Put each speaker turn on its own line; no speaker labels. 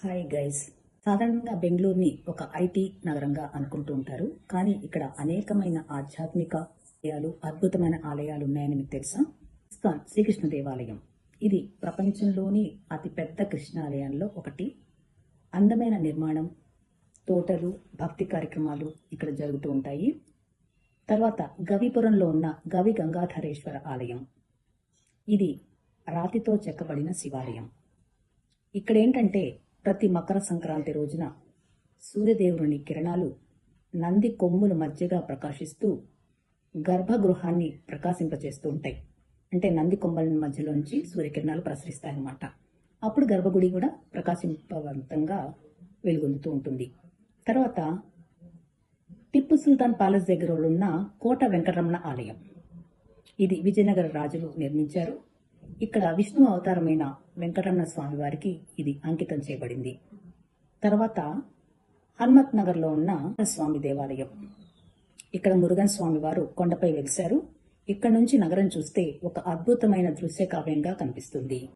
Hi guys. సాధారణంగా బెంగళూరుని ఒక IT నగరంగా అనుకుంటూ ఉంటారు. కానీ ఇక్కడ అనేకమైన ఆధ్యాత్మిక ఆలయాలు, అద్భుతమైన ఆలయాలు ఉన్నాయని మీకు తెలుసా? ఇస్కాన్ శ్రీకృష్ణ దేవాలయం. ఇది ప్రపంచంలోని అతిపెద్ద కృష్ణ ఆలయాల్లో ఒకటి. అందమైన నిర్మాణం, తోటలు, భక్తి కార్యక్రమాలు ఇక్కడ జరుగుతూ ఉంటాయి. తర్వాత గవిపురంలో ఉన్న గవి గంగాధరేశ్వర ఆలయం. ఇది రాతితో చెక్కబడిన శివాలయం. ఇక్కడ ఏంటంటే ప్రతి మకర సంక్రాంతి రోజున సూర్యదేవుని కిరణాలు నంది కొమ్ముల మధ్యగా ప్రకాశిస్తూ గర్భగృహాన్ని ప్రకాశింపచేస్తూ ఉంటాయి. అంటే నంది కొమ్మల మధ్యలోంచి సూర్యకిరణాలు ప్రసరిస్తాయన్నమాట. అప్పుడు గర్భగుడి కూడా ప్రకాశింపవంతంగా వెలుగొందుతూ ఉంటుంది. తర్వాత టిప్పు సుల్తాన్ ప్యాలెస్ దగ్గర ఉన్న కోట వెంకటరమణ ఆలయం. ఇది విజయనగర రాజులు నిర్మించారు. ఇక్కడ విష్ణు అవతారమైన వెంకటరమణ స్వామి వారికి ఇది అంకితం చేయబడింది. తర్వాత హనుమత్ నగర్లో ఉన్న స్వామి దేవాలయం. ఇక్కడ మురుగన్ స్వామి వారు కొండపై వెలిశారు. ఇక్కడ నుంచి నగరం చూస్తే ఒక అద్భుతమైన దృశ్య కావ్యంగా కనిపిస్తుంది.